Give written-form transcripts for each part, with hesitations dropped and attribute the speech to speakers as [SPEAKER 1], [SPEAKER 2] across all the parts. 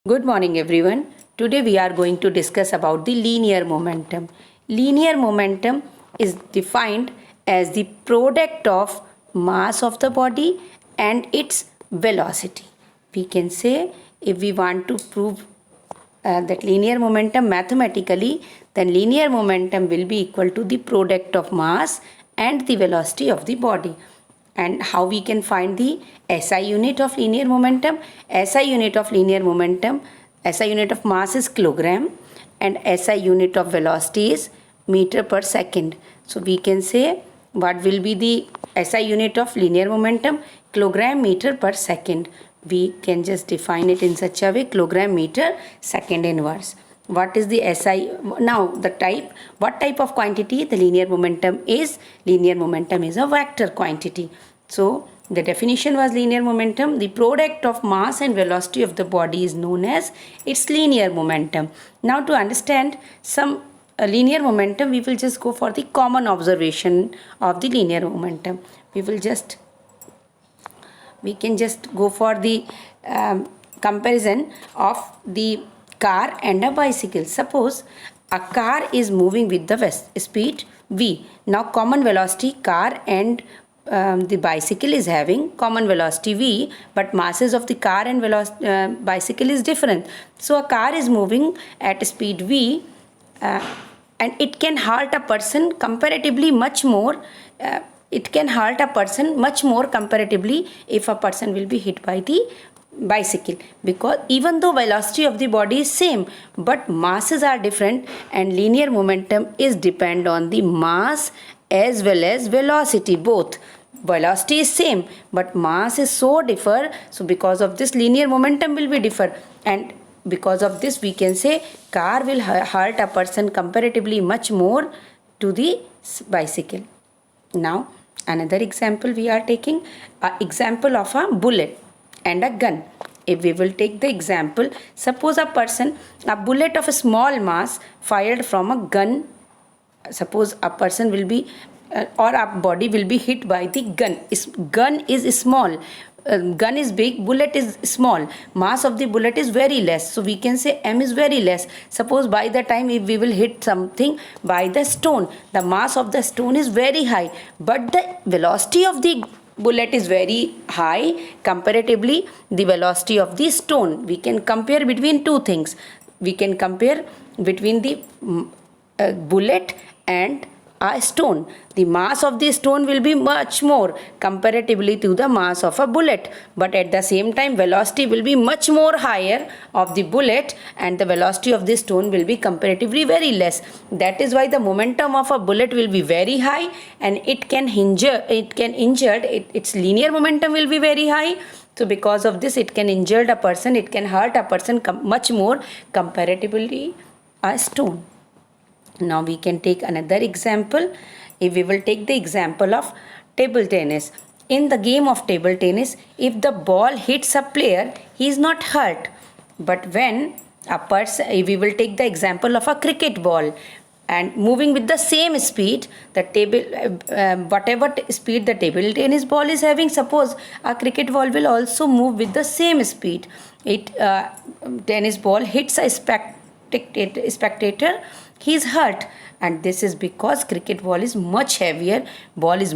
[SPEAKER 1] Good morning everyone. Today we are going to discuss about the linear momentum. Linear momentum is defined as the product of mass of the body and its velocity. We can say if we want to prove that linear momentum mathematically, then linear momentum will be equal to the product of mass and the velocity of the body. And how we can find the SI unit of linear momentum? SI unit of linear momentum, SI unit of mass is kilogram and SI unit of velocity is meter per second. So we can say what will be the SI unit of linear momentum? Kilogram meter per second. We can just define it in such a way, kilogram meter second inverse. What is the SI? Now the type, what type of quantity the linear momentum is? Linear momentum is a vector quantity. So the definition was linear momentum, the product of mass and velocity of the body is known as its linear momentum. Now to understand some linear momentum, we will just go for the common observation of the linear momentum. We can just go for the comparison of the car and a bicycle. Suppose a car is moving with the speed v. Now common velocity car and the bicycle is having common velocity v, but masses of the car and bicycle is different. So a car is moving at speed v and it can hurt a person comparatively much more. It can hurt a person much more comparatively if a person will be hit by the bicycle, because even though velocity of the body is same but masses are different and linear momentum is depend on the mass as well as velocity both. Velocity is same but mass is so differ, so because of this linear momentum will be differ, and because of this we can say car will hurt a person comparatively much more to the bicycle. Now another example we are taking, an example of a bullet and a gun. If we will take the example, suppose a bullet of a small mass fired from a gun, suppose a person will be or a body will be hit by the gun. Gun is small, gun is big, bullet is small, mass of the bullet is very less, so we can say m is very less. Suppose by the time if we will hit something by the stone, the mass of the stone is very high but the velocity of the bullet is very high comparatively the velocity of the stone. We can compare between two things. We can compare between the bullet and a stone. The mass of the stone will be much more comparatively to the mass of a bullet, but at the same time velocity will be much more higher of the bullet and the velocity of the stone will be comparatively very less. That is why the momentum of a bullet will be very high and its linear momentum will be very high. So because of this it can injure a person, it can hurt a person much more comparatively a stone. Now we can take another example. If we will take the example of table tennis. In the game of table tennis, if the ball hits a player, he is not hurt. But when a person, if we will take the example of a cricket ball and moving with the same speed, whatever speed the table tennis ball is having, suppose a cricket ball will also move with the same speed. Tennis ball hits a spectator, he is hurt, and this is because cricket ball is much heavier, almost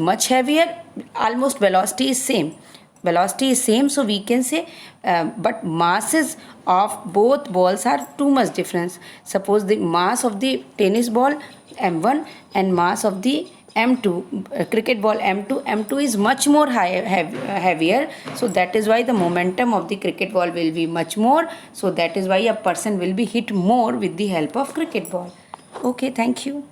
[SPEAKER 1] velocity is same, so we can say but masses of both balls are too much difference. Suppose the mass of the tennis ball m1 and mass of the m2 cricket ball m2 is much more heavier, so that is why the momentum of the cricket ball will be much more, so that is why a person will be hit more with the help of cricket ball. Okay, thank you.